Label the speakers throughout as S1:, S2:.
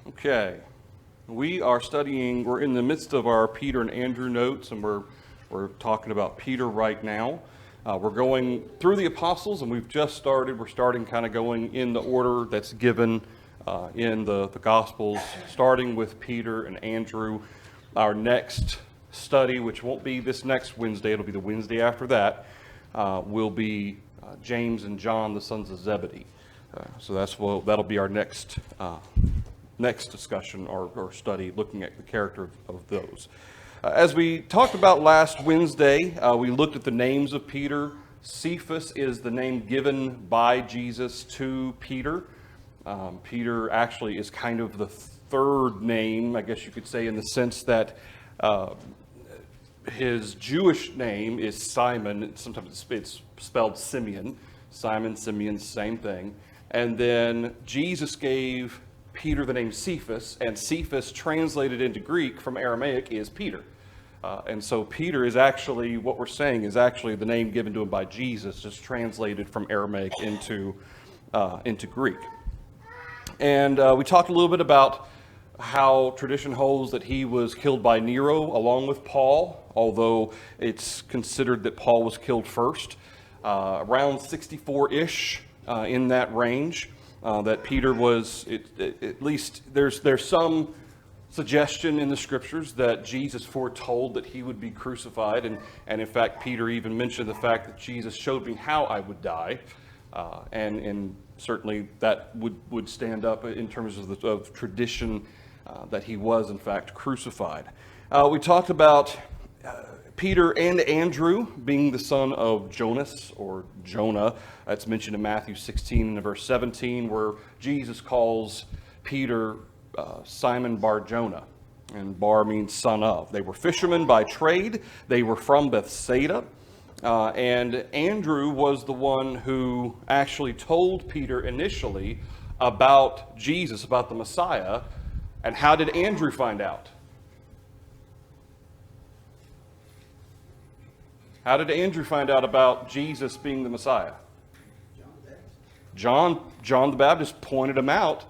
S1: Okay, we're in the midst of our Peter and Andrew notes, and we're talking about Peter right now. We're going through the apostles, and we're starting kind of going in the order that's given in the Gospels, starting with Peter and Andrew. Our next study, which won't be this next Wednesday, it'll be the Wednesday after that, will be James and John, the sons of Zebedee. So that'll be our next discussion or study, looking at the character of those. As we talked about last Wednesday, we looked at the names of Peter. Cephas is the name given by Jesus to Peter. Peter actually is kind of the third name, I guess you could say, in the sense that his Jewish name is Simon. Sometimes it's spelled Simeon. Simon, Simeon, same thing. And then Jesus gave Peter the name Cephas, and Cephas translated into Greek from Aramaic is Peter. And so Peter is actually, what we're saying is actually the name given to him by Jesus, just translated from Aramaic into Greek. And we talked a little bit about how tradition holds that he was killed by Nero along with Paul, although it's considered that Paul was killed first, around 64-ish in that range. That Peter was, at least there's some suggestion in the scriptures that Jesus foretold that he would be crucified, and in fact Peter even mentioned the fact that Jesus showed me how I would die, and certainly that would stand up in terms of tradition that he was in fact crucified. We talked about Peter and Andrew being the son of Jonas or Jonah. That's mentioned in Matthew 16 and verse 17, where Jesus calls Peter Simon Bar-Jonah, and Bar means son of. They were fishermen by trade. They were from Bethsaida, and Andrew was the one who actually told Peter initially about Jesus, about the Messiah. And how did Andrew find out? How did Andrew find out about Jesus being the Messiah? John the Baptist pointed him out,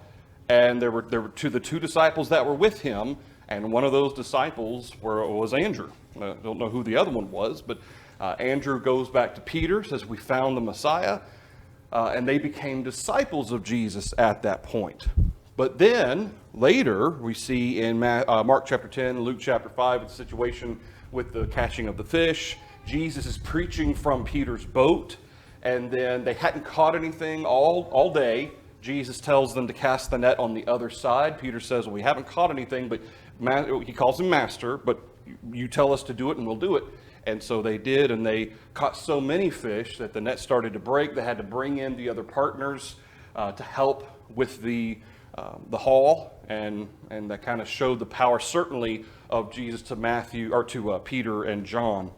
S1: and there were the two disciples that were with him, and one of those disciples was Andrew. I don't know who the other one was, but Andrew goes back to Peter, says, "We found the Messiah," and they became disciples of Jesus at that point. But then later we see in Mark chapter 10, Luke chapter 5, the situation with the catching of the fish. Jesus is preaching from Peter's boat, and then they hadn't caught anything all day. Jesus tells them to cast the net on the other side. Peter says, "Well, we haven't caught anything," but he calls him master, "but you tell us to do it and we'll do it." And so they did, and they caught so many fish that the net started to break. They had to bring in the other partners to help with the haul, and that kind of showed the power certainly of Jesus to Peter and John.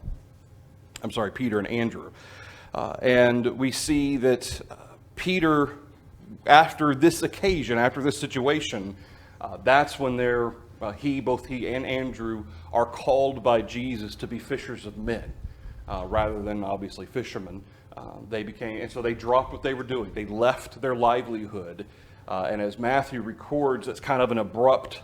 S1: I'm sorry, Peter and Andrew. And we see that Peter, after this occasion, after this situation, that's when both he and Andrew are called by Jesus to be fishers of men, rather than obviously fishermen. And so they dropped what they were doing. They left their livelihood. And as Matthew records, it's kind of an abrupt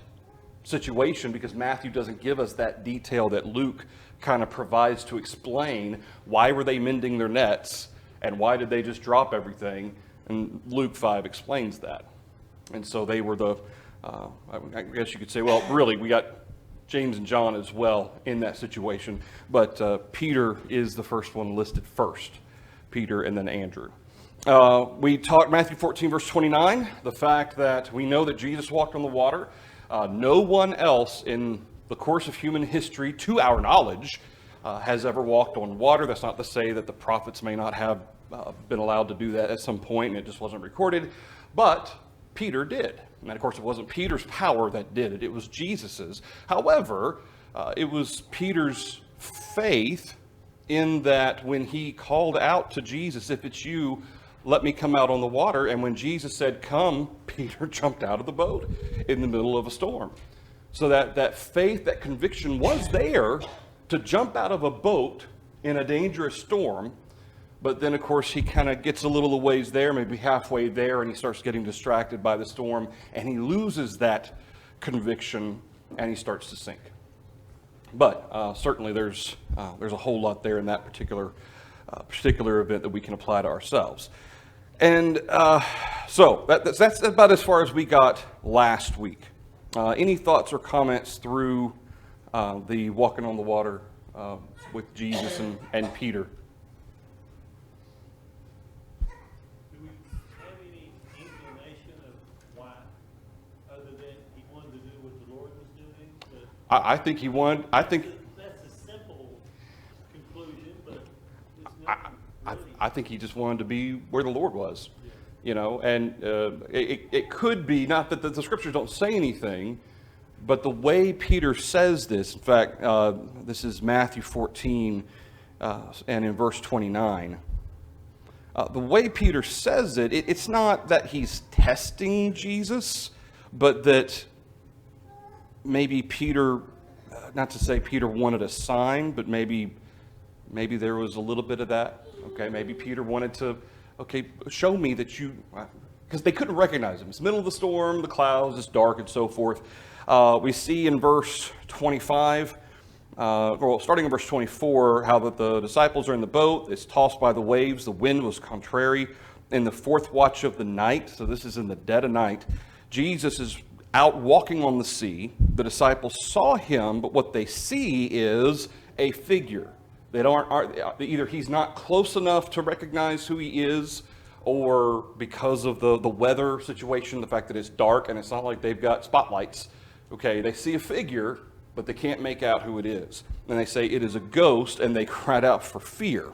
S1: situation because Matthew doesn't give us that detail that Luke kind of provides to explain why were they mending their nets and why did they just drop everything. And Luke 5 explains that. And so they were I guess you could say, well, really, we got James and John as well in that situation. But Peter is the first one listed first. Peter and then Andrew. We talked Matthew 14, verse 29, the fact that we know that Jesus walked on the water. No one else in the course of human history, to our knowledge, has ever walked on water. That's not to say that the prophets may not have been allowed to do that at some point and it just wasn't recorded, but Peter did. And of course, it wasn't Peter's power that did it, it was Jesus's. However, it was Peter's faith in that when he called out to Jesus, "If it's you, let me come out on the water." And when Jesus said, "Come," Peter jumped out of the boat in the middle of a storm. So that faith, that conviction was there to jump out of a boat in a dangerous storm, But then, of course, he kind of gets a little ways there, maybe halfway there, and he starts getting distracted by the storm, and he loses that conviction, and he starts to sink. But certainly there's a whole lot there in that particular event that we can apply to ourselves. And so that's about as far as we got last week. Any thoughts or comments through the walking on the water with Jesus and Peter?
S2: Do we have any inclination of why, other than he wanted to do what the Lord was doing?
S1: I think he wanted. I think
S2: that's a simple conclusion, but it's not.
S1: I think he just wanted to be where the Lord was, you know. And it could be not that the scriptures don't say anything, but the way Peter says this. In fact, this is Matthew 14, and in verse 29. The way Peter says it, it's not that he's testing Jesus, but that maybe Peter, not to say Peter wanted a sign, but maybe there was a little bit of that. Okay, maybe Peter wanted to, show me that you, because they couldn't recognize him. It's the middle of the storm, the clouds, it's dark and so forth. We see in verse 25, starting in verse 24, how that the disciples are in the boat. It's tossed by the waves. The wind was contrary. In the fourth watch of the night, so this is in the dead of night, Jesus is out walking on the sea. The disciples saw him, but what they see is a figure. They either he's not close enough to recognize who he is, or because of the weather situation, the fact that it's dark and it's not like they've got spotlights. Okay, they see a figure, but they can't make out who it is. And they say it is a ghost, and they cried out for fear.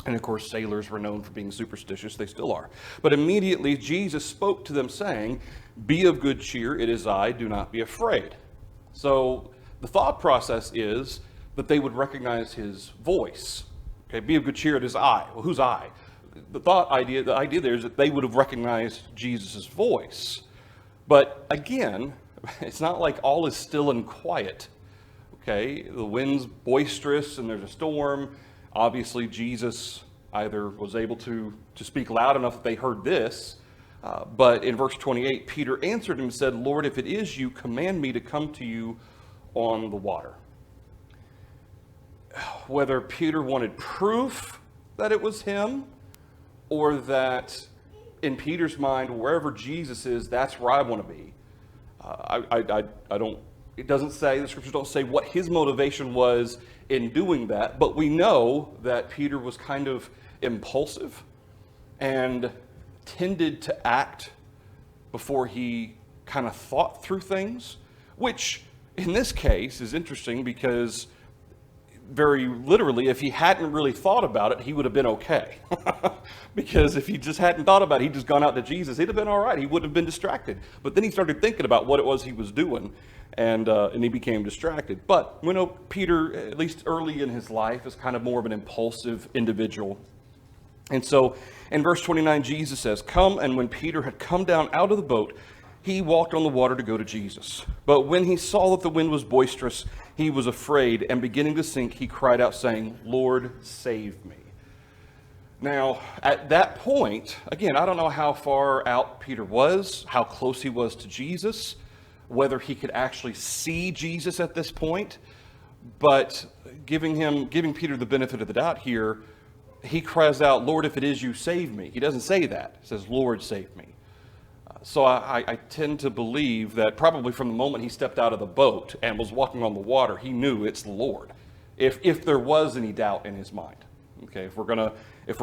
S1: And of course, sailors were known for being superstitious. They still are. But immediately Jesus spoke to them, saying, "Be of good cheer, it is I, do not be afraid." So the thought process is that they would recognize his voice. Okay, be of good cheer, it is I. Well, who's I? The idea there is that they would have recognized Jesus' voice. But again, it's not like all is still and quiet. Okay, the wind's boisterous and there's a storm. Obviously, Jesus either was able to speak loud enough that they heard this, but in verse 28, Peter answered him and said, "Lord, if it is you, command me to come to you on the water." Whether Peter wanted proof that it was him, or that in Peter's mind, wherever Jesus is, that's where I want to be. I don't. It doesn't say, the scriptures don't say what his motivation was in doing that, but we know that Peter was kind of impulsive and tended to act before he kind of thought through things, which in this case is interesting because very literally, if he hadn't really thought about it, he would have been okay. Because if he just hadn't thought about it, he'd just gone out to Jesus, he'd have been all right. He wouldn't have been distracted. But then he started thinking about what it was he was doing, and he became distracted. But we know Peter, at least early in his life, is kind of more of an impulsive individual. And so in verse 29, Jesus says, "Come," and when Peter had come down out of the boat, he walked on the water to go to Jesus. But when he saw that the wind was boisterous, he was afraid, and beginning to sink, he cried out, saying, "Lord, save me." Now, at that point, again, I don't know how far out Peter was, how close he was to Jesus, whether he could actually see Jesus at this point, but giving Peter the benefit of the doubt here, he cries out, "Lord, if it is you, save me." He doesn't say that. He says, "Lord, save me." So I tend to believe that probably from the moment he stepped out of the boat and was walking on the water, he knew it's the Lord, if there was any doubt in his mind. Okay, if we're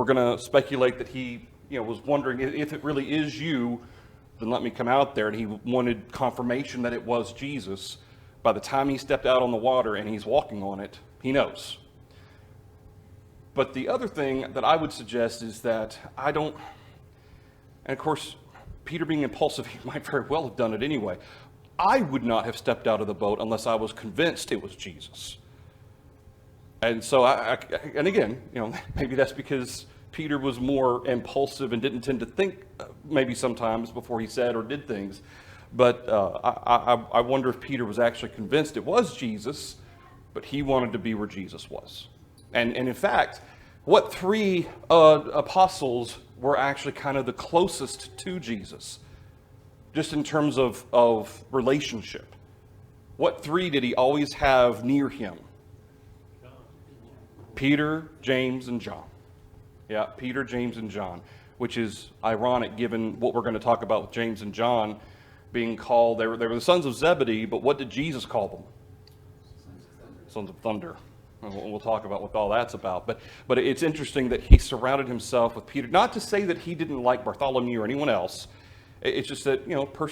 S1: gonna speculate that he was wondering if it really is you, then let me come out there, and he wanted confirmation that it was Jesus. By the time he stepped out on the water and he's walking on it, he knows. But the other thing that I would suggest is that and of course, Peter being impulsive, he might very well have done it anyway. I would not have stepped out of the boat unless I was convinced it was Jesus. And so, and again, maybe that's because Peter was more impulsive and didn't tend to think maybe sometimes before he said or did things. But I wonder if Peter was actually convinced it was Jesus, but he wanted to be where Jesus was. And in fact, what three apostles were actually kind of the closest to Jesus, just in terms of relationship? What three did he always have near him? Peter, James, and John. Yeah, Peter, James, and John, which is ironic given what we're going to talk about with James and John being called, they were the sons of Zebedee, but what did Jesus call them? Sons of thunder. And we'll talk about what all that's about. But it's interesting that he surrounded himself with Peter. Not to say that he didn't like Bartholomew or anyone else. It's just that,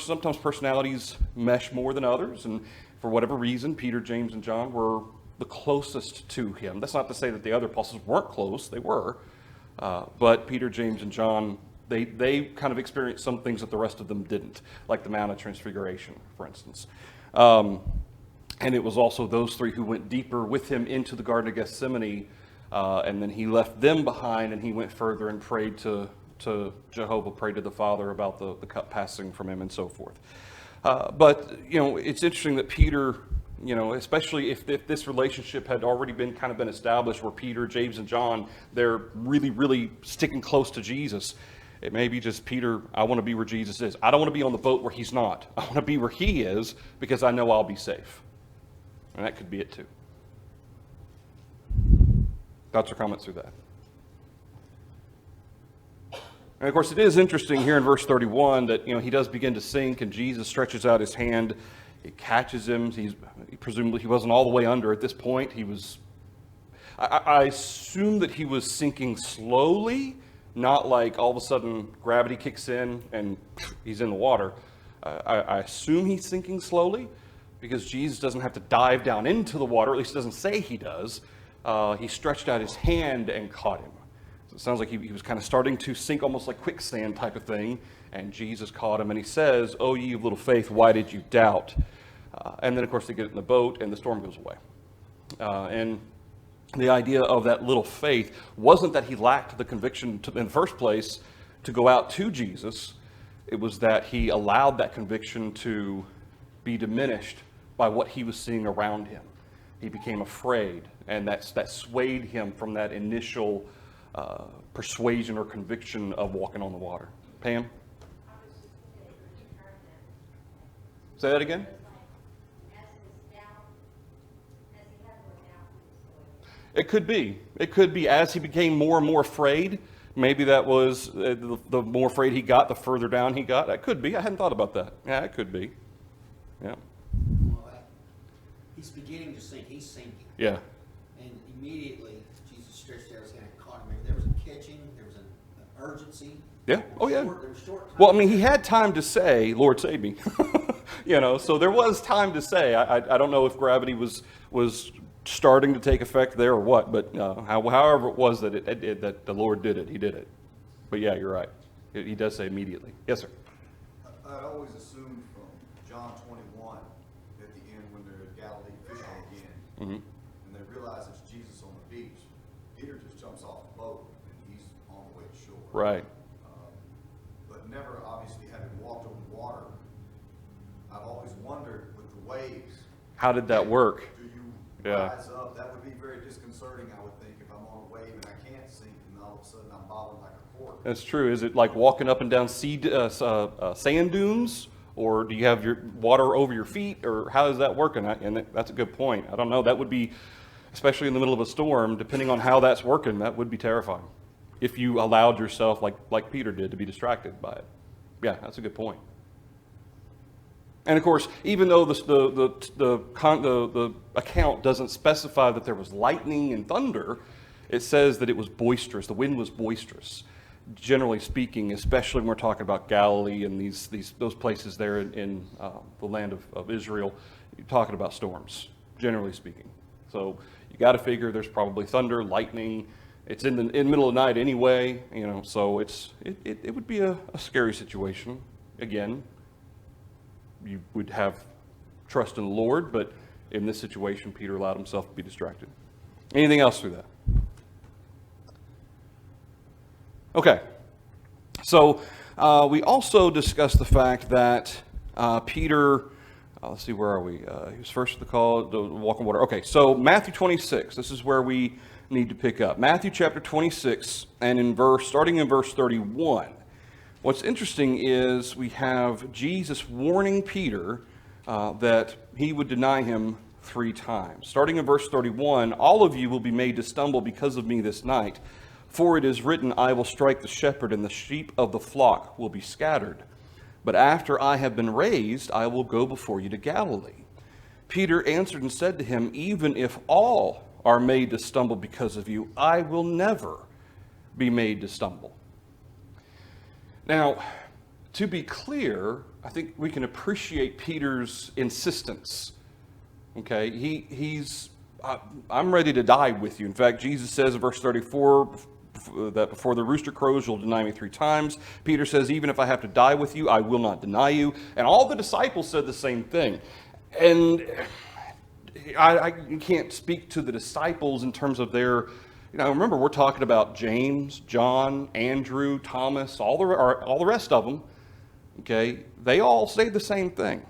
S1: sometimes personalities mesh more than others. And for whatever reason, Peter, James, and John were the closest to him. That's not to say that the other apostles weren't close. They were. But Peter, James, and John, they kind of experienced some things that the rest of them didn't, like the Mount of Transfiguration, for instance. And it was also those three who went deeper with him into the Garden of Gethsemane, and then he left them behind, and he went further and prayed to Jehovah, prayed to the Father about the cup passing from him and so forth. But it's interesting that Peter, especially if this relationship had already been established where Peter, James, and John, they're really, really sticking close to Jesus. It may be just, Peter, I want to be where Jesus is. I don't want to be on the boat where he's not. I want to be where he is because I know I'll be safe. And that could be it too. Thoughts or comments through that? And of course, it is interesting here in verse 31 that he does begin to sink, and Jesus stretches out his hand. It catches him. Presumably he wasn't all the way under at this point. He was. I assume that he was sinking slowly, not like all of a sudden gravity kicks in and he's in the water. I assume he's sinking slowly, because Jesus doesn't have to dive down into the water, at least doesn't say he does. He stretched out his hand and caught him. So it sounds like he was kind of starting to sink, almost like quicksand type of thing, and Jesus caught him, and he says, "Oh, ye of little faith, why did you doubt?" And then, of course, they get in the boat, and the storm goes away. And the idea of that little faith wasn't that he lacked the conviction in the first place to go out to Jesus. It was that he allowed that conviction to be diminished by what he was seeing around him. He became afraid, and that swayed him from that initial persuasion or conviction of walking on the water. Pam? Say that again? It could be. It could be as he became more and more afraid. Maybe that was the more afraid he got, the further down he got. That could be. I hadn't thought about that. Yeah, it could be. Yeah.
S3: Well, he's beginning to sink. He's sinking.
S1: Yeah.
S3: And immediately, Jesus stretched out his hand and caught him. There was a catching. There was an urgency.
S1: Yeah. Oh, yeah.
S3: There was short time.
S1: Well, I mean, he had time to say, "Lord, save me." So there was time to say. I don't know if gravity was starting to take effect there or what, but however it was that that the Lord did it, he did it. But yeah, you're right. He does say immediately. Yes, sir.
S4: I'd always assumed from John 21 at the end when they're at Galilee fishing again, and they realize it's Jesus on the beach, Peter just jumps off the boat and he's on the way to shore.
S1: Right.
S4: But never, obviously, having walked over the water, I've always wondered with the waves.
S1: How did that work?
S4: Do you
S1: Yeah.
S4: rise up? That would be very disconcerting, I would think, if I'm on a wave and I can't sink, and all of a sudden I'm bobbing like a cork.
S1: That's true. Is it like walking up and down sand dunes, or do you have your water over your feet, or how is that working? And that's a good point. I don't know. That would be, especially in the middle of a storm, depending on how that's working, that would be terrifying. If you allowed yourself, like Peter did, to be distracted by it. Yeah, that's a good point. And of course, even though the account doesn't specify that there was lightning and thunder, it says that it was boisterous. The wind was boisterous, generally speaking, especially when we're talking about Galilee and those places there in the land of Israel. You're talking about storms, generally speaking. So you got to figure there's probably thunder, lightning. It's in the middle of the night anyway, So it would be a scary situation. Again, you would have trust in the Lord, but in this situation, Peter allowed himself to be distracted. Anything else through that? Okay. So we also discussed the fact that Peter, let's see, where are we? He was first to the call to walk on water. Okay, so Matthew 26. This is where we need to pick up. Matthew chapter 26, and starting in verse 31. What's interesting is we have Jesus warning Peter that he would deny him 3 times. Starting in verse 31, all of you will be made to stumble because of me this night. For it is written, I will strike the shepherd, and the sheep of the flock will be scattered. But after I have been raised, I will go before you to Galilee. Peter answered and said to him, even if all are made to stumble because of you, I will never be made to stumble. Now, to be clear, I think we can appreciate Peter's insistence. Okay, I'm ready to die with you. In fact, Jesus says in verse 34 that before the rooster crows, you'll deny me 3 times. Peter says, even if I have to die with you, I will not deny you. And all the disciples said the same thing. And I can't speak to the disciples in terms of their, remember we're talking about James, John, Andrew, Thomas, all the rest of them. Okay, they all say the same thing.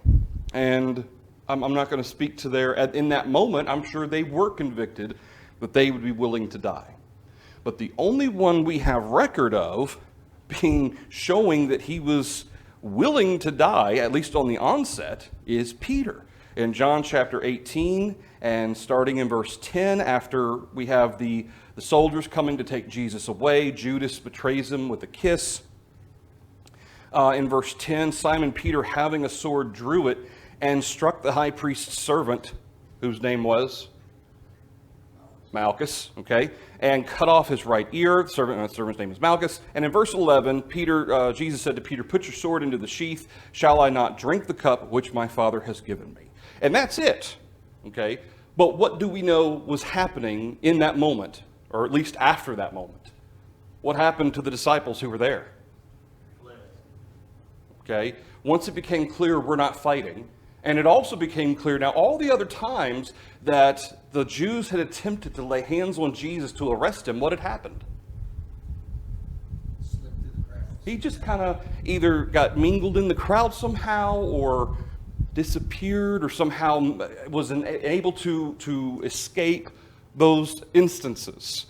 S1: And I'm not going to speak to in that moment, I'm sure they were convicted that they would be willing to die. But the only one we have record of showing that he was willing to die, at least on the onset, is Peter. In John chapter 18, and starting in verse 10, after we have the soldiers coming to take Jesus away, Judas betrays him with a kiss. In verse 10, Simon Peter, having a sword, drew it and struck the high priest's servant, whose name was Malchus, okay, and cut off his right ear. The servant's name is Malchus. And in verse 11, Jesus said to Peter, put your sword into the sheath. Shall I not drink the cup which my Father has given me? And that's it, okay? But what do we know was happening in that moment, or at least after that moment? What happened to the disciples who were there? Okay, once it became clear we're not fighting, and it also became clear now all the other times that the Jews had attempted to lay hands on Jesus to arrest him, what had happened?
S3: Slipped through the cracks.
S1: He just kind of either got mingled in the crowd somehow, or disappeared, or somehow was able to escape those instances.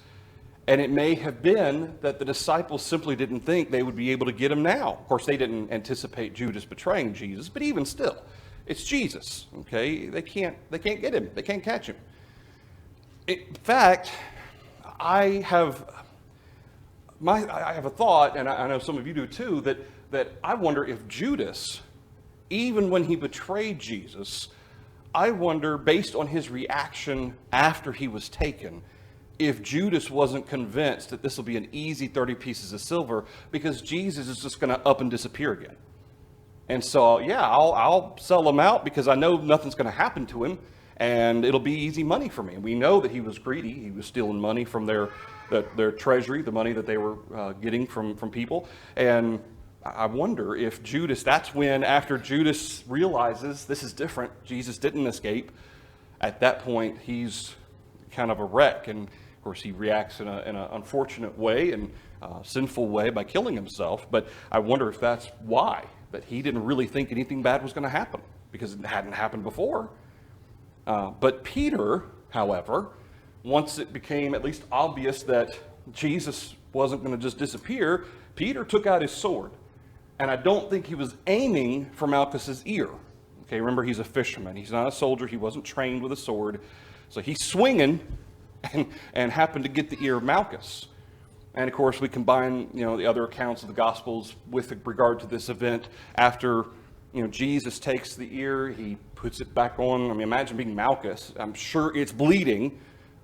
S1: And it may have been that the disciples simply didn't think they would be able to get him now. Of course, they didn't anticipate Judas betraying Jesus, but even still, it's Jesus, okay? They can't get him. They can't catch him. In fact, I have a thought, and I know some of you do too, that I wonder if Judas, even when he betrayed Jesus, I wonder, based on his reaction after he was taken, if Judas wasn't convinced that this will be an easy 30 pieces of silver, because Jesus is just going to up and disappear again. And so, yeah, I'll sell him out because I know nothing's going to happen to him, and it'll be easy money for me. And we know that he was greedy. He was stealing money from their treasury, the money that they were getting from people. And I wonder if Judas, that's when, after Judas realizes this is different, Jesus didn't escape, at that point he's kind of a wreck. And of course he reacts in an unfortunate way and sinful way by killing himself. But I wonder if that's why, that he didn't really think anything bad was going to happen, because it hadn't happened before. But Peter, however, once it became at least obvious that Jesus wasn't going to just disappear, Peter took out his sword. And I don't think he was aiming for Malchus's ear. Okay, remember, he's a fisherman. He's not a soldier. He wasn't trained with a sword. So he's swinging and happened to get the ear of Malchus. And of course, we combine, the other accounts of the Gospels with regard to this event. After, Jesus takes the ear, he puts it back on. I mean, imagine being Malchus. I'm sure it's bleeding.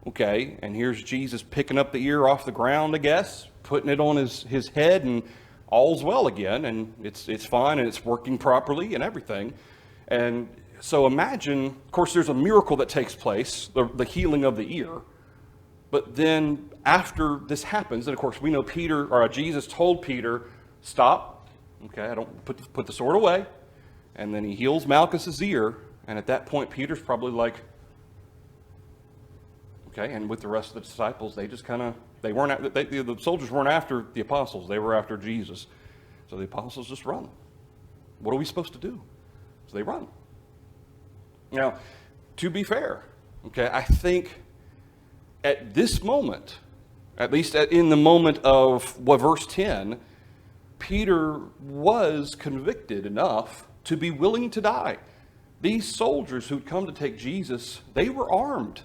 S1: Okay, and here's Jesus picking up the ear off the ground, I guess, putting it on his head, and all's well again, and it's fine, and it's working properly and everything. And so imagine, of course, there's a miracle that takes place, the healing of the ear. But then after this happens, and of course we know Jesus told Peter, stop, okay, I don't put the sword away. And then he heals Malchus's ear, and at that point Peter's probably like, okay, and with the rest of the disciples, they just kind of, the soldiers weren't after the apostles, they were after Jesus. So the apostles just run. What are we supposed to do? So they run. Now, to be fair, okay, I think at this moment, at least in the moment of verse 10, Peter was convicted enough to be willing to die. These soldiers who'd come to take Jesus, they were armed.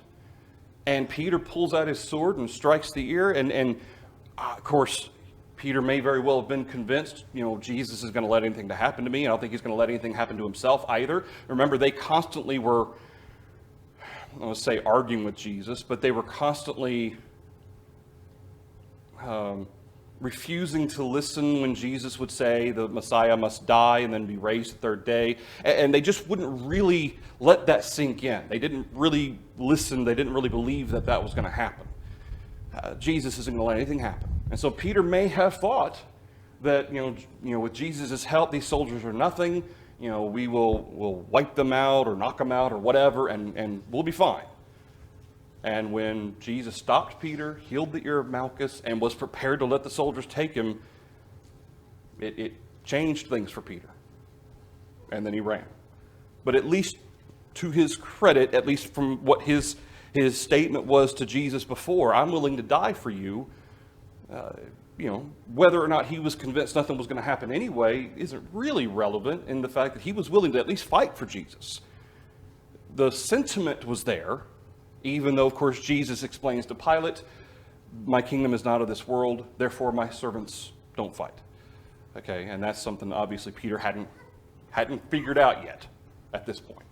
S1: And Peter pulls out his sword and strikes the ear. And of course, Peter may very well have been convinced, Jesus is going to let anything to happen to me. I don't think he's going to let anything happen to himself either. Remember, they constantly were, I want to say arguing with Jesus, but they were constantly refusing to listen when Jesus would say the Messiah must die and then be raised the third day. And they just wouldn't really let that sink in. They didn't really listen. They didn't really believe that that was going to happen. Jesus isn't going to let anything happen. And so Peter may have thought that, with Jesus' help, these soldiers are nothing. We'll wipe them out or knock them out or whatever, and we'll be fine. And when Jesus stopped Peter, healed the ear of Malchus, and was prepared to let the soldiers take him, it changed things for Peter. And then he ran. But at least to his credit, at least from what his statement was to Jesus before, I'm willing to die for you, whether or not he was convinced nothing was going to happen anyway isn't really relevant in the fact that he was willing to at least fight for Jesus. The sentiment was there, even though, of course, Jesus explains to Pilate, my kingdom is not of this world, therefore my servants don't fight. Okay, and that's something obviously Peter hadn't figured out yet at this point.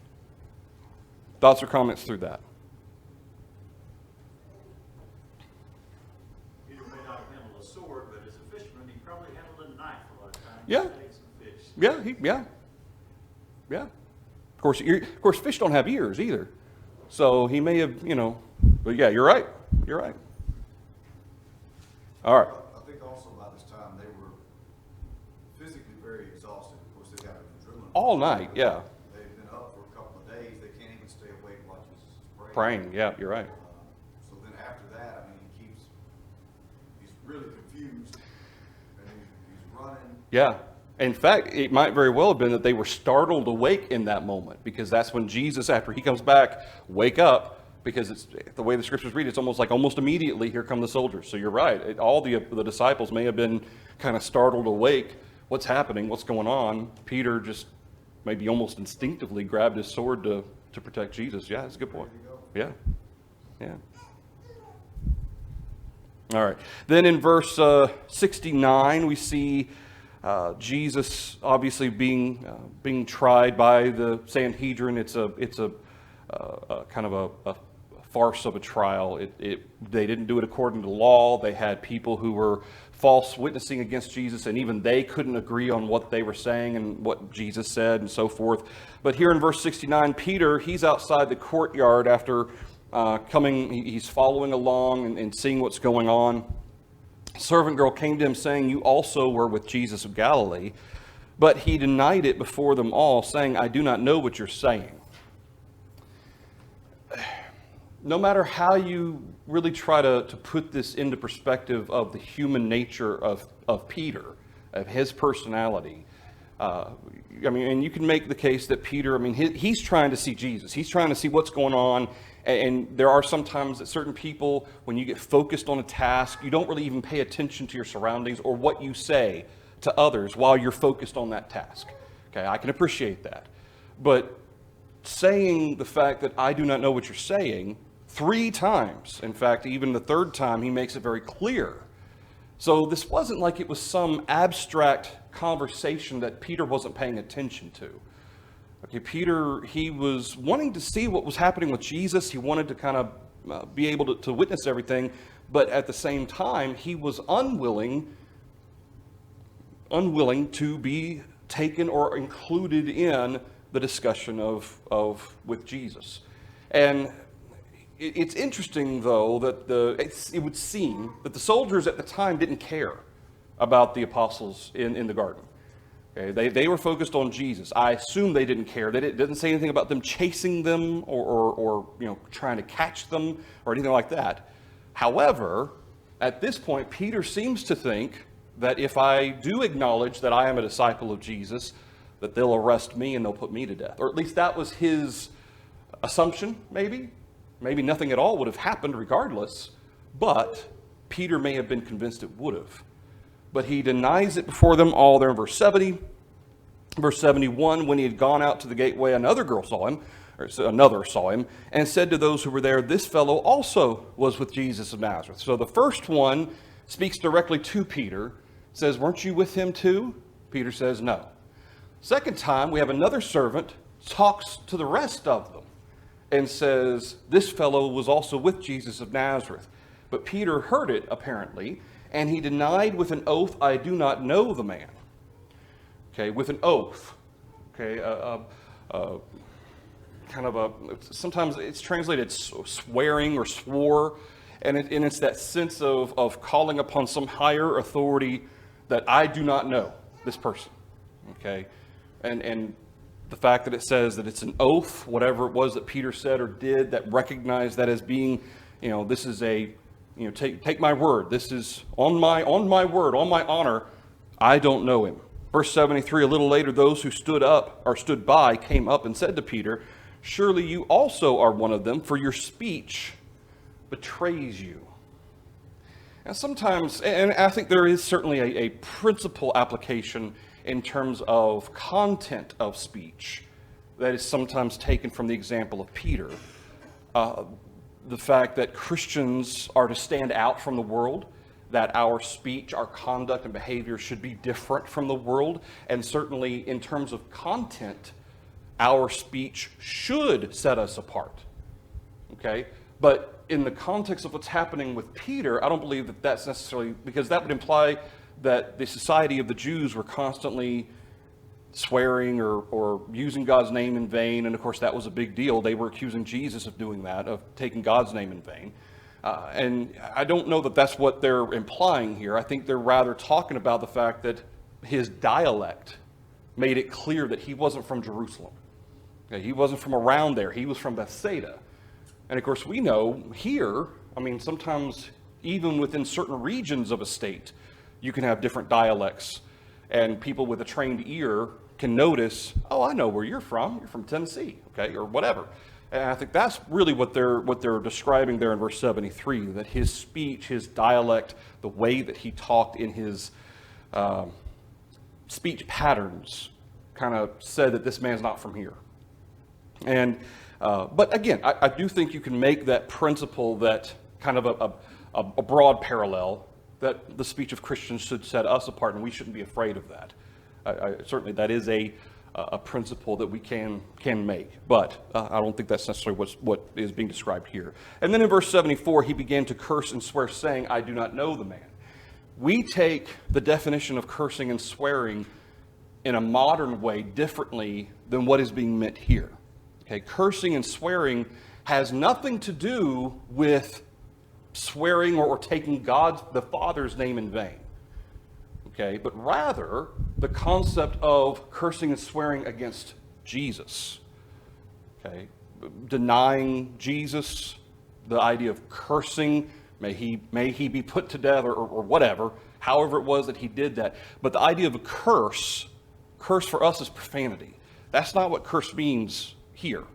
S1: Thoughts or comments through that?
S2: Peter may not have handled a sword, but as a fisherman, he probably handled a knife a lot of times.
S1: Yeah.
S2: To take some fish.
S1: Yeah. Of course, fish don't have ears either. So he may have, but yeah, you're right. You're right. All right.
S4: I think also by this time they were physically very exhausted. Of course, they got adrenaline.
S1: All night, yeah.
S4: They've been up for a couple of days. They can't even stay awake while Jesus is
S1: Praying, yeah, you're right.
S4: So then after that, he's really confused, and he's running.
S1: Yeah. In fact, it might very well have been that they were startled awake in that moment, because that's when Jesus, after he comes back, wake up, because it's the way the scriptures read, it's almost immediately, here come the soldiers. So you're right. All the disciples may have been kind of startled awake. What's happening? What's going on? Peter just maybe almost instinctively grabbed his sword to protect Jesus. Yeah, that's a good point. Yeah. All right. Then in verse 69, we see Jesus obviously being tried by the Sanhedrin. It's a kind of a farce of a trial. They didn't do it according to law. They had people who were false witnessing against Jesus, and even they couldn't agree on what they were saying and what Jesus said and so forth. But here in verse 69, Peter, he's outside the courtyard after coming. He's following along and seeing what's going on. Servant girl came to him saying, you also were with Jesus of Galilee. But he denied it before them all, saying, I do not know what you're saying. No matter how you really try to put this into perspective of the human nature of Peter, of his personality, and you can make the case that Peter, he's trying to see Jesus. He's trying to see what's going on. And there are some times that certain people, when you get focused on a task, you don't really even pay attention to your surroundings or what you say to others while you're focused on that task. Okay, I can appreciate that. But saying the fact that I do not know what you're saying 3 times, in fact, even the 3rd time, he makes it very clear. So this wasn't like it was some abstract conversation that Peter wasn't paying attention to. Okay, Peter, he was wanting to see what was happening with Jesus. He wanted to kind of be able to witness everything, but at the same time, he was unwilling to be taken or included in the discussion with Jesus. And it's interesting, though, that it would seem that the soldiers at the time didn't care about the apostles in the garden. Okay, they were focused on Jesus. I assume they didn't care. It doesn't say anything about them chasing them or trying to catch them or anything like that. However, at this point, Peter seems to think that if I do acknowledge that I am a disciple of Jesus, that they'll arrest me and they'll put me to death. Or at least that was his assumption, maybe. Maybe nothing at all would have happened regardless, but Peter may have been convinced it would have. But he denies it before them all there in verse 70. Verse 71, when he had gone out to the gateway, another saw him, and said to those who were there, this fellow also was with Jesus of Nazareth. So the first one speaks directly to Peter, says, weren't you with him too? Peter says, no. Second time, we have another servant talks to the rest of them and says, this fellow was also with Jesus of Nazareth. But Peter heard it, apparently, and he denied with an oath, I do not know the man. Okay, with an oath. Okay, sometimes it's translated swearing or swore, and it's that sense of calling upon some higher authority that I do not know this person. Okay, and the fact that it says that it's an oath, whatever it was that Peter said or did, that recognized that as being, this is a, take my word. This is on my word, on my honor. I don't know him. Verse 73, a little later, those who stood by came up and said to Peter, surely you also are one of them, for your speech betrays you. And sometimes, and I think there is certainly a principal application in terms of content of speech that is sometimes taken from the example of Peter. The fact that Christians are to stand out from the world, that our speech, our conduct, and behavior should be different from the world, and certainly in terms of content, our speech should set us apart. Okay? But in the context of what's happening with Peter, I don't believe that that's necessarily, because that would imply that the society of the Jews were constantly swearing or using God's name in vain, and of course that was a big deal. They were accusing Jesus of doing that, of taking God's name in vain. And I don't know that that's what they're implying here. I think they're rather talking about the fact that his dialect made it clear that he wasn't from Jerusalem. Okay, he wasn't from around there. He was from Bethsaida. And of course we know here, sometimes even within certain regions of a state, you can have different dialects. And people with a trained ear can notice, oh, I know where you're from. You're from Tennessee, okay, or whatever. And I think that's really what they're describing there in verse 73, that his speech, his dialect, the way that he talked in his speech patterns kind of said that this man's not from here. And but again, I do think you can make that principle that kind of a broad parallel, that the speech of Christians should set us apart, and we shouldn't be afraid of that. Certainly that is a principle that we can make, but I don't think that's necessarily what is being described here. And then in verse 74, he began to curse and swear, saying, I do not know the man. We take the definition of cursing and swearing in a modern way differently than what is being meant here. Okay, cursing and swearing has nothing to do with swearing or taking the Father's name in vain. Okay, but rather the concept of cursing and swearing against Jesus. Okay, denying Jesus, the idea of cursing, may he be put to death or whatever, however it was that he did that. But the idea of a curse for us is profanity. That's not what curse means here.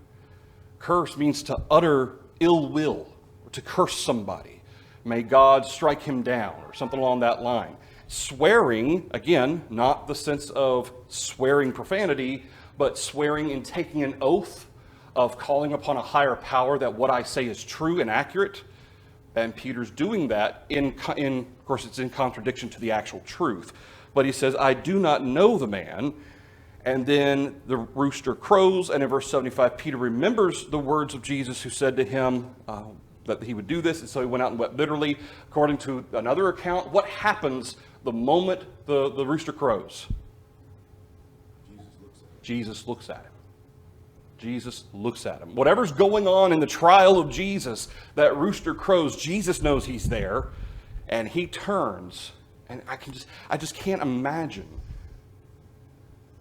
S1: Curse means to utter ill will, or to curse somebody. May God strike him down, or something along that line. Swearing, again, not the sense of swearing profanity, but swearing in taking an oath of calling upon a higher power that what I say is true and accurate. And Peter's doing that of course, it's in contradiction to the actual truth. But he says, I do not know the man. And then the rooster crows, and in verse 75, Peter remembers the words of Jesus who said to him that he would do this, and so he went out and wept bitterly. According to another account, what happens the moment the rooster crows? Jesus looks at him. Jesus looks at him. Whatever's going on in the trial of Jesus, that rooster crows, Jesus knows he's there, and he turns. And I just can't imagine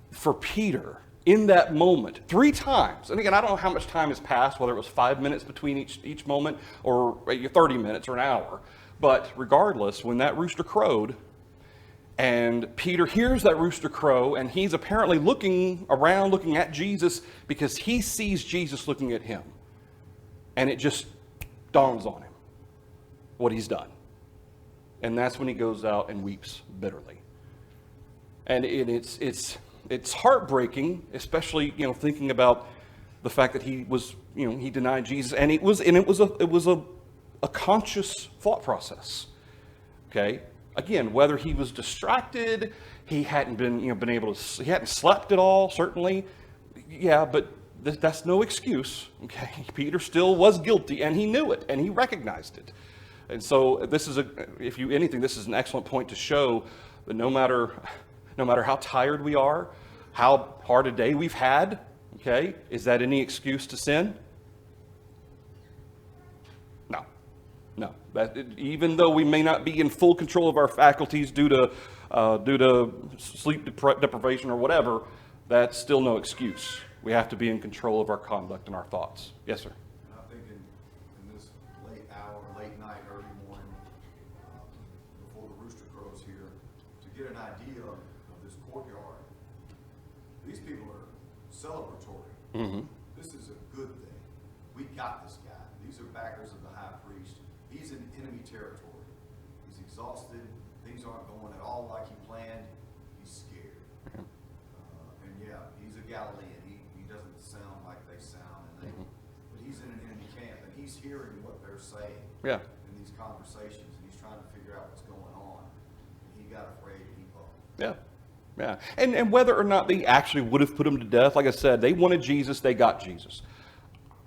S1: for Peter in that moment 3 times. And again, I don't know how much time has passed, whether it was 5 minutes between each moment or 30 minutes or an hour. But regardless, when that rooster crowed, and Peter hears that rooster crow, and he's apparently looking around, looking at Jesus, because he sees Jesus looking at him. And it just dawns on him what he's done. And that's when he goes out and weeps bitterly. And it's heartbreaking, especially, thinking about the fact that he was, he denied Jesus, and it was a conscious thought process. Okay, again, whether he was distracted, he hadn't been able to, he hadn't slept at all, certainly, yeah, but that's no excuse. Okay, Peter still was guilty, and he knew it, and he recognized it, and so this is this is an excellent point to show that no matter how tired we are, how hard a day we've had. Okay, is that any excuse to sin? No. Even though we may not be in full control of our faculties due to sleep deprivation or whatever, that's still no excuse. We have to be in control of our conduct and our thoughts. Yes, sir.
S4: And I think in this late hour, late night, early morning, before the rooster crows here, to get an idea of this courtyard, these people are celebratory.
S1: Mm-hmm.
S4: This is a good thing. We got this guy. These are backers of the high priest. He's in enemy territory. He's exhausted. Things aren't going at all like he planned. He's scared. And yeah, he's a Galilean. He doesn't sound like they sound. But he's in an enemy camp, and he's hearing what they're saying in these conversations, and he's trying to figure out what's going on. And he got afraid, and he bucked.
S1: Yeah. And whether or not they actually would have put him to death, like I said, they wanted Jesus, they got Jesus.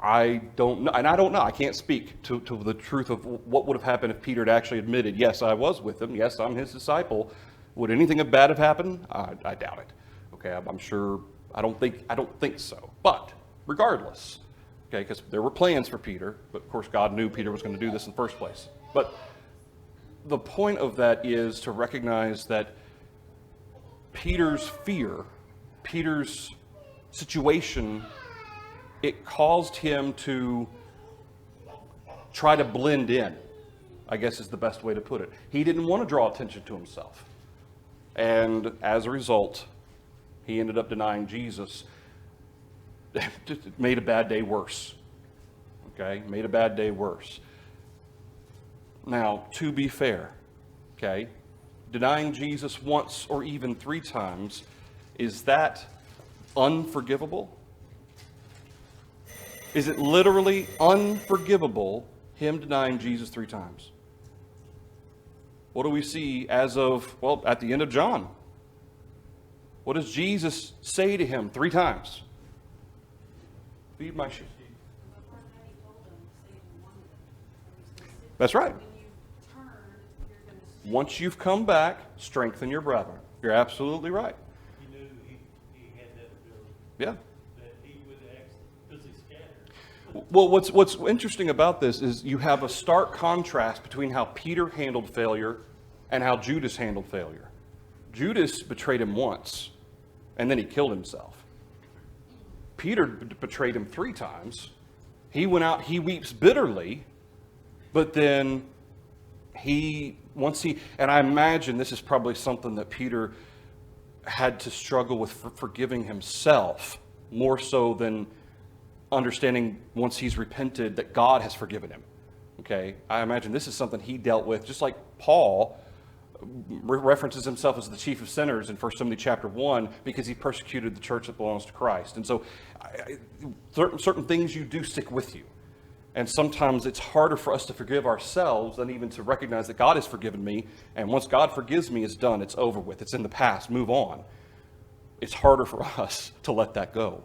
S1: I don't know, and I don't know. I can't speak to the truth of what would have happened if Peter had actually admitted, yes, I was with him, yes, I'm his disciple. Would anything bad have happened? I doubt it. Okay, I'm sure, I don't think so. But regardless, okay, because there were plans for Peter, but of course God knew Peter was going to do this in the first place. But the point of that is to recognize that Peter's fear, Peter's situation, it caused him to try to blend in, I guess is the best way to put it. He didn't want to draw attention to himself. And as a result, he ended up denying Jesus. It made a bad day worse. Okay? Made a bad day worse. Now, to be fair, okay, denying Jesus once or even 3 times, is that unforgivable? Is it literally unforgivable, him denying Jesus 3 times? What do we see at the end of John? What does Jesus say to him 3 times? Feed my sheep. That's right. Once you've come back, strengthen your brethren. You're absolutely right.
S2: He knew he had that ability.
S1: Yeah.
S2: That he would act physically scattered.
S1: Well, what's interesting about this is you have a stark contrast between how Peter handled failure and how Judas handled failure. Judas betrayed him once, and then he killed himself. Peter betrayed him 3 times. He went out, he weeps bitterly, but then and I imagine this is probably something that Peter had to struggle with forgiving himself, more so than understanding once he's repented that God has forgiven him. Okay, I imagine this is something he dealt with, just like Paul references himself as the chief of sinners in 1 Timothy chapter 1 because he persecuted the church that belongs to Christ. And so certain things you do stick with you. And sometimes it's harder for us to forgive ourselves than even to recognize that God has forgiven me. And once God forgives me, it's done. It's over with. It's in the past. Move on. It's harder for us to let that go.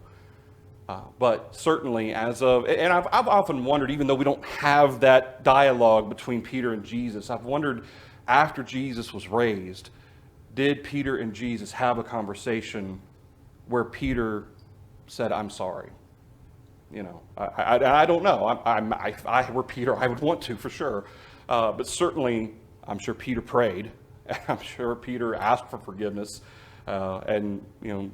S1: But certainly and I've often wondered, even though we don't have that dialogue between Peter and Jesus, I've wondered after Jesus was raised, did Peter and Jesus have a conversation where Peter said, I'm sorry? You know, I don't know. If I were Peter, I would want to for sure. But certainly, I'm sure Peter prayed. I'm sure Peter asked for forgiveness. And, you know,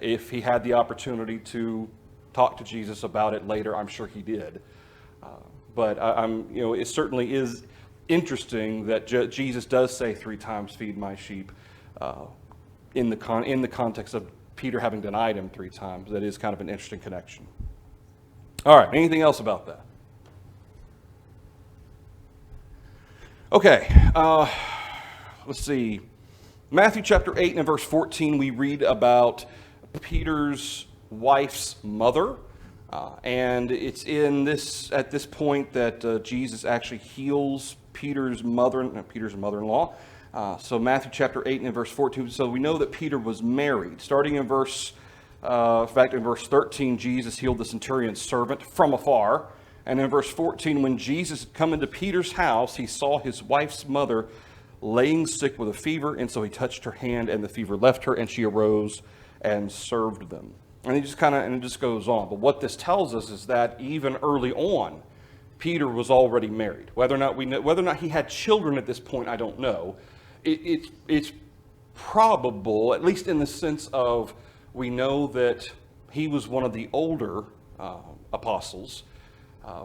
S1: if he had the opportunity to talk to Jesus about it later, I'm sure he did. But it certainly is interesting that Jesus does say 3 times, "Feed my sheep," in the context of Peter having denied him 3 times. That is kind of an interesting connection. All right, anything else about that? Okay, let's see. Matthew chapter 8 and verse 14, we read about Peter's wife's mother. And it's at this point that Jesus actually heals Peter's mother-in-law. So Matthew chapter 8 and verse 14. So we know that Peter was married. Starting in verse 13, Jesus healed the centurion's servant from afar. And in verse 14, when Jesus had come into Peter's house, he saw his wife's mother laying sick with a fever, and so he touched her hand, and the fever left her, and she arose and served them. And it just goes on. But what this tells us is that even early on, Peter was already married. Whether or not he had children at this point, I don't know. It's probable, at least in the sense of, we know that he was one of the older apostles.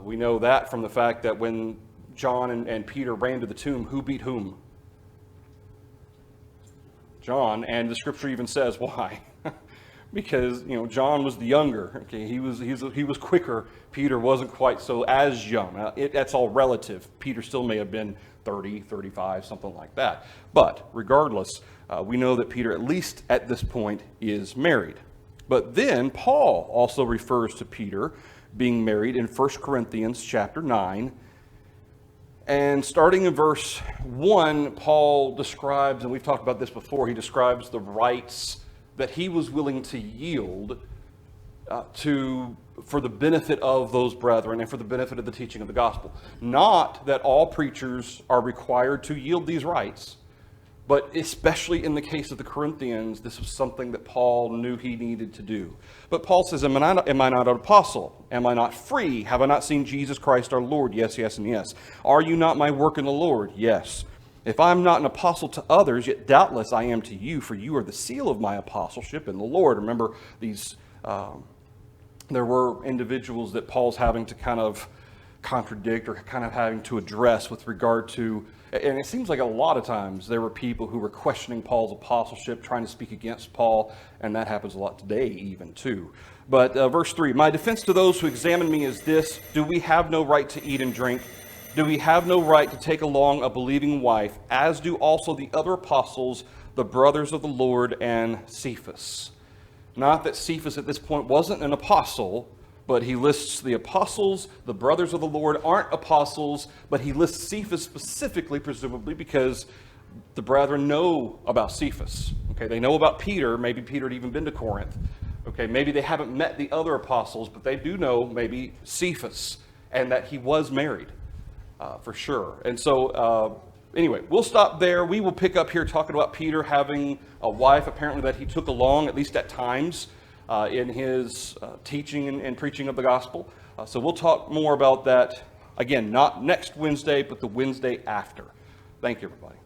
S1: We know that from the fact that when John and Peter ran to the tomb, who beat whom? John, and the scripture even says why. Because John was the younger. Okay, he was quicker. Peter wasn't quite so as young. Now, that's all relative. Peter still may have been 30, 35, something like that. But regardless, we know that Peter, at least at this point, is married. But then Paul also refers to Peter being married in 1 Corinthians chapter 9. And starting in verse 1, Paul describes, and we've talked about this before, he describes the rights that he was willing to yield for the benefit of those brethren and for the benefit of the teaching of the gospel. Not that all preachers are required to yield these rights, but especially in the case of the Corinthians, this was something that Paul knew he needed to do. But Paul says, am I not an apostle? Am I not free? Have I not seen Jesus Christ our Lord? Yes, yes, and yes. Are you not my work in the Lord? Yes. If I'm not an apostle to others, yet doubtless I am to you, for you are the seal of my apostleship in the Lord. Remember, there were individuals that Paul's having to kind of contradict or kind of having to address with regard to, and it seems like a lot of times there were people who were questioning Paul's apostleship, trying to speak against Paul, and that happens a lot today even too. But verse 3, my defense to those who examine me is this: do we have no right to eat and drink? Do we have no right to take along a believing wife, as do also the other apostles, the brothers of the Lord, and Cephas? Not that Cephas at this point wasn't an apostle, but he lists the apostles, the brothers of the Lord aren't apostles, but he lists Cephas specifically, presumably because the brethren know about Cephas. Okay, they know about Peter. Maybe Peter had even been to Corinth. Okay, maybe they haven't met the other apostles, but they do know maybe Cephas and that he was married. For sure. And so, anyway, we'll stop there. We will pick up here talking about Peter having a wife, apparently, that he took along, at least at times, in his teaching and preaching of the gospel. So we'll talk more about that, again, not next Wednesday, but the Wednesday after. Thank you, everybody.